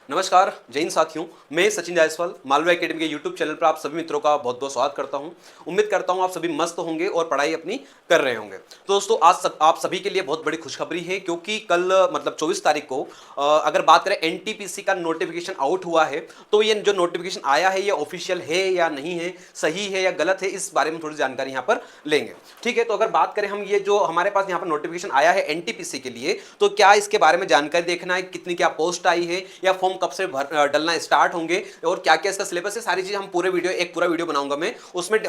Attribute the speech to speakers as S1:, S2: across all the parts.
S1: नमस्कार जय हिंद साथियों। मैं सचिन जायसवाल मालवा एकेडमी के यूट्यूब चैनल पर आप सभी मित्रों का बहुत बहुत स्वागत करता हूं। उम्मीद करता हूं आप सभी मस्त होंगे और पढ़ाई अपनी कर रहे होंगे। तो दोस्तों आज आप सभी के लिए बहुत बड़ी खुशखबरी है, क्योंकि कल मतलब 24 तारीख को अगर बात करें एनटीपीसी का नोटिफिकेशन आउट हुआ है। तो ये जो नोटिफिकेशन आया है ये ऑफिशियल है या नहीं है, सही है या गलत है, इस बारे में थोड़ी जानकारी यहाँ पर लेंगे। ठीक है, तो अगर बात करें हम ये जो हमारे पास यहाँ पर नोटिफिकेशन आया है एनटीपीसी के लिए, तो क्या इसके बारे में जानकारी देखना है, कितनी क्या पोस्ट आई है या फॉर्म कब से डलना स्टार्ट होंगे और क्या क्या इसका सिलेबस है, सारी चीजें हम पूरा वीडियो बनाऊंगा मैं, उसमें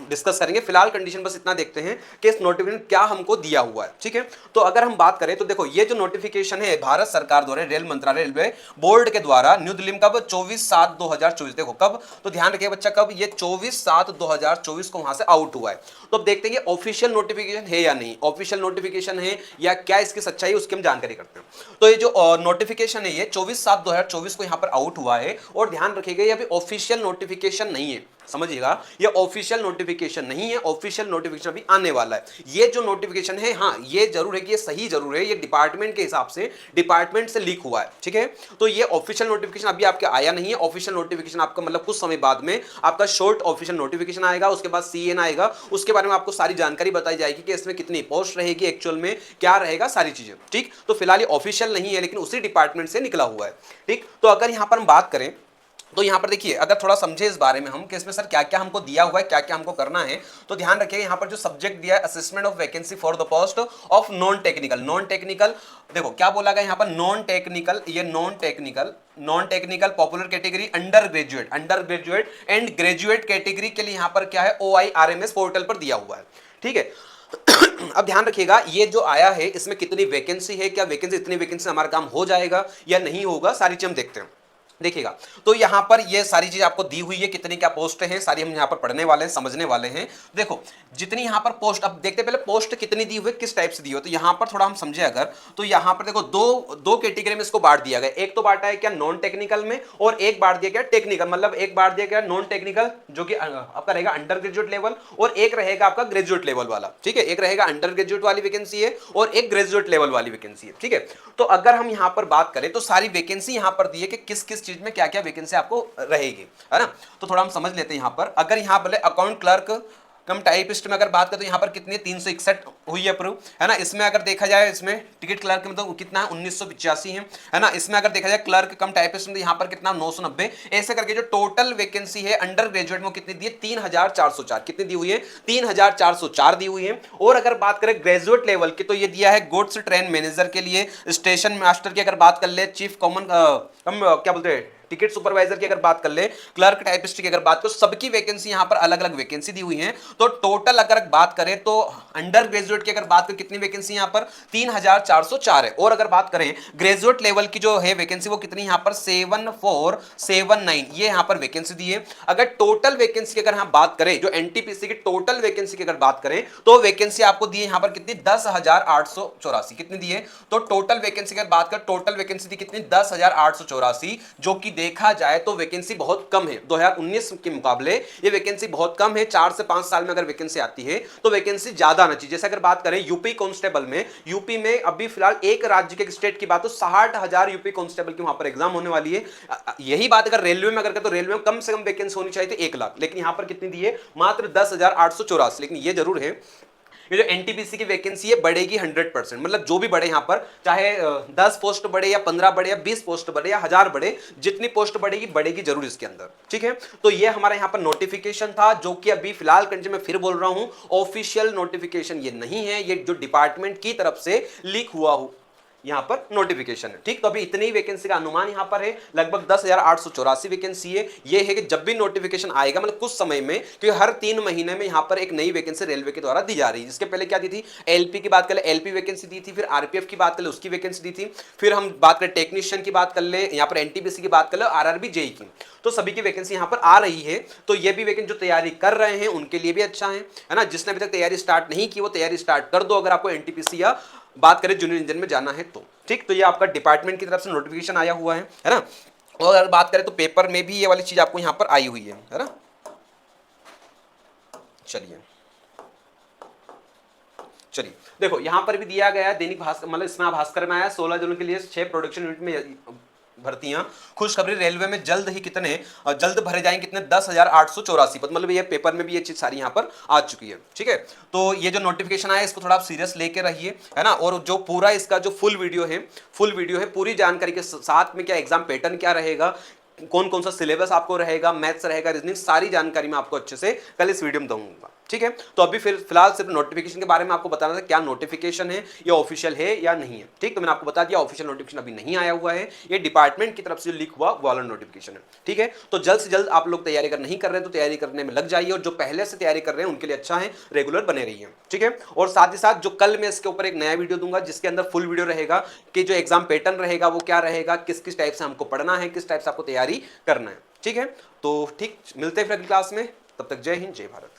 S1: डिस्कस करेंगे। फिलहाल कंडीशन बस इतना देखते हैं कि इस नोटिफिकेशन क्या हमको दिया हुआ है। ठीक है, तो अगर हम बात करें तो देखो ये जो नोटिफिकेशन है भारत सरकार द्वारा रेल मंत्रालय रेलवे बोर्ड के द्वारा न्यू दिल्ली में कब 24/7/2024, देखो कब, तो ध्यान रखिए बच्चा कब, ये 24/7/2024 को वहां से आउट हुआ है। तो अब देखते हैं ऑफिशियल नोटिफिकेशन है या नहीं, ऑफिशियल नोटिफिकेशन है या क्या इसकी सच्चाई उसकी हम जानकारी करते हैं। तो ये जो नोटिफिकेशन है ये 24/7/2024 को यहां पर आउट हुआ है, और ध्यान रखिएगा ये अभी ऑफिशियल नोटिफिकेशन नहीं है, समझिएगा, ये ऑफिशियल नोटिफिकेशन नहीं है, ऑफिशियल नोटिफिकेशन अभी आने वाला है। ये जो नोटिफिकेशन है, हाँ ये जरूर है कि ये सही जरूर है, ये डिपार्टमेंट के हिसाब से डिपार्टमेंट से लीक हुआ है। ठीक है, तो ये ऑफिशियल नोटिफिकेशन अभी आपके आया नहीं है। ऑफिशियल नोटिफिकेशन आपका मतलब कुछ समय बाद में आपका शॉर्ट ऑफिशियल नोटिफिकेशन आएगा, उसके बाद सीएन आएगा, उसके बारे में आपको सारी जानकारी बताई जाएगी कि इसमें कितनी पोस्ट रहेगी, एक्चुअल में क्या रहेगा, सारी चीजें। ठीक, तो फिलहाल ये ऑफिशियल नहीं है लेकिन उसी डिपार्टमेंट से निकला हुआ है। ठीक, तो अगर यहां पर हम बात करें तो यहां पर देखिए, अगर थोड़ा समझे इस बारे में हम कि इसमें सर क्या क्या हमको दिया हुआ है, क्या क्या हमको करना है, तो ध्यान रखिए यहां पर जो सब्जेक्ट दिया है assessment of vacancy for the post of non technical. Non technical देखो क्या बोला गया यहां पर, नॉन टेक्निकल, ये non technical popular category under graduate and graduate category के लिए यहां पर क्या है OIRMS पोर्टल पर दिया हुआ है। ठीक है, अब ध्यान रखिएगा ये जो आया है इसमें कितनी वैकेंसी है, क्या वैकेंसी, इतनी वैकेंसी से हमारा काम हो जाएगा या नहीं होगा, सारी चीज हम देखते हैं। देखिएगा, तो यहां पर ये सारी चीज आपको दी हुई है, कितनी क्या पोस्ट है सारी हम यहां पर पढ़ने वाले हैं, समझने वाले हैं। देखो जितनी यहां पर पोस्ट, अब देखते पहले पोस्ट कितनी दी हुई है, किस टाइप से दी हुई है, तो यहां पर थोड़ा हम समझे अगर, तो यहां पर देखो दो दो कैटेगरी में इसको बांट दिया गया। एक तो बांटा है क्या नॉन टेक्निकल में, और एक बांट दिया गया टेक्निकल, मतलब एक बांट दिया गया नॉन टेक्निकल जो कि आपका रहेगा अंडर ग्रेजुएट लेवल, और एक रहेगा आपका ग्रेजुएट लेवल वाला। ठीक है, एक रहेगा अंडर ग्रेजुएट वाली वैकेंसी है और एक ग्रेजुएट लेवल वाली वैकेंसी है। ठीक है, तो अगर हम यहां पर बात करें तो सारी वैकेंसी यहां पर दी है कि किस किस चीज में क्या क्या वैकेंसी आपको रहेगी, है ना। तो थोड़ा हम समझ लेते हैं यहां पर, अगर यहां बोले अकाउंट क्लर्क कम टाइपिस्ट में अगर बात करें तो यहां पर कितनी 361 हुई है अप्रूव, है ना। इसमें अगर देखा जाए इसमें टिकट क्लर्क में तो कितना है 1985 है ना। इसमें अगर देखा जाए क्लर्क कम टाइपिस्ट में तो यहां पर कितना 990, ऐसे करके जो टोटल वैकेंसी है अंडर ग्रेजुएट में कितनी दी है 3404, कितनी दी हुई है 3404 दी हुई है। और अगर बात करें ग्रेजुएट लेवल की तो ये दिया है गुड्स ट्रेन मैनेजर के लिए, स्टेशन मास्टर की अगर बात कर ले, चीफ कॉमन क्या बोलते हैं टिकट सुपरवाइजर की अगर बात कर ले, क्लर्क टाइपिस्ट की अगर बात करो, सबकी वैकेंसी यहां पर अलग अलग वैकेंसी दी हुई है। तो टोटल अगर बात करें तो अंडर ग्रेजुएट की अगर बात करें कितनी वैकेंसी यहां पर 3404 है, और अगर बात करें ग्रेजुएट लेवल की जो है वैकेंसी वो कितनी यहां पर 7479 ये यहां पर वैकेंसी दी है। अगर टोटल वैकेंसी की अगर हम बात करें, जो एनटीपीसी की टोटल वैकेंसी की अगर बात करें तो वैकेंसी आपको दी है यहां पर कितनी 10,884, कितनी दी है, तो टोटल वैकेंसी की बात करें, टोटल वैकेंसी दी कितनी 10,884, जो कि देखा जाए तो वैकेंसी बहुत कम है। 2019 के मुकाबले ये वैकेंसी बहुत कम है। 4 से 5 साल में अगर वैकेंसी आती है तो वैकेंसी ज्यादा आना चाहिए। जैसे अगर बात करें यूपी कांस्टेबल में, यूपी में अभी फिलहाल एक राज्य के स्टेट की बात तो 60,000 यूपी कांस्टेबल की वहां पर एग्जाम होने वाली है। यही बात अगर रेलवे में अगर करें तो रेलवे में कम से कम वैकेंसी होनी चाहिए थी 1 लाख, लेकिन यहां पर कितनी दी है मात्र 10,884। लेकिन ये जरूर है ये जो एनटीपीसी की वैकेंसी है बढ़ेगी 100%, मतलब जो भी बढ़े यहां पर, चाहे 10 पोस्ट बढ़े या 15 बढ़े या 20 पोस्ट बढ़े या 1000 बढ़े, जितनी पोस्ट बढ़ेगी बढ़ेगी जरूर इसके अंदर। ठीक है, तो ये हमारा यहां पर नोटिफिकेशन था, जो कि अभी फिलहाल कंडीशन में फिर बोल रहा हूं ऑफिशियल नोटिफिकेशन ये नहीं है, ये जो डिपार्टमेंट की तरफ से लीक हुआ यहां पर नोटिफिकेशन है। ठीक, तो अभी इतनी वैकेंसी का अनुमान यहां पर है, लगभग 10,884 वैकेंसी है। ये है कि जब भी नोटिफिकेशन आएगा मतलब कुछ समय में, क्योंकि हर 3 महीने में यहां पर एक नई वैकेंसी रेलवे के द्वारा दी जा रही है। इसके पहले क्या दी थी, एलपी की बात कर ले, एलपी वैकेंसी दी थी, फिर आरपीएफ की बात कर ले, उसकी वैकेंसी दी थी, फिर हम बात करें टेक्नीशियन की बात कर ले, यहां पर एनटीपीसी की बात कर ले, आरआरबी जेई की, तो सभी की वैकेंसी यहां पर आ रही है। तो ये भी वैकेंसी जो तैयारी कर रहे हैं उनके लिए भी अच्छा है ना। जिसने अभी तक तैयारी स्टार्ट नहीं की वो तैयारी स्टार्ट कर दो, अगर आपको एनटीपीसी या बात करें जूनियर इंजीनियर में जाना है तो। ठीक, तो ये आपका डिपार्टमेंट की तरफ से नोटिफिकेशन आया हुआ है ना। और अगर बात करें तो पेपर में भी ये वाली चीज आपको यहां पर आई हुई है ना। चलिए चलिए देखो यहां पर भी दिया गया है दैनिक भास्कर, मतलब इसमें भास्कर में आया 16 जनों के लिए 6 प्रोडक्शन यूनिट में भर्तियां, खुशखबरी रेलवे में जल्द ही कितने जल्द भरे जाएंगे कितने 10,884 पद, मतलब ये पेपर में भी ये चीज सारी यहाँ पर आ चुकी है। ठीक है, तो ये जो नोटिफिकेशन आया इसको थोड़ा आप सीरियस लेके रहिए, है ना। और जो पूरा इसका जो फुल वीडियो है पूरी जानकारी के साथ में, क्या एग्जाम पैटर्न क्या रहेगा, कौन कौन सा सिलेबस आपको रहेगा, मैथ्स रहेगा, रीजनिंग, सारी जानकारी मैं आपको अच्छे से कल इस वीडियो में दूंगा। ठीक है, तो अभी फिर फिलहाल सिर्फ नोटिफिकेशन के बारे में आपको बताना था, क्या नोटिफिकेशन है, या ऑफिशियल है या नहीं है। ठीक, तो मैंने आपको बता दिया ऑफिशियल नोटिफिकेशन अभी नहीं आया हुआ है, ये डिपार्टमेंट की तरफ से लीक हुआ वाला नोटिफिकेशन है। ठीक है, तो जल्द से जल्द आप लोग तैयारी अगर नहीं कर रहे तो तैयारी करने में लग जाइए, और जो पहले से तैयारी कर रहे हैं उनके लिए अच्छा है, रेगुलर बने रहिए। ठीक है, और साथ ही साथ जो कल मैं इसके ऊपर एक नया वीडियो दूंगा जिसके अंदर फुल वीडियो रहेगा कि जो एग्जाम पैटर्न रहेगा वो क्या रहेगा, किस किस टाइप से हमको पढ़ना है, किस टाइप से आपको तैयारी करना है। ठीक है, तो ठीक, मिलते हैं फिर अगली क्लास में, तब तक जय हिंद जय भारत।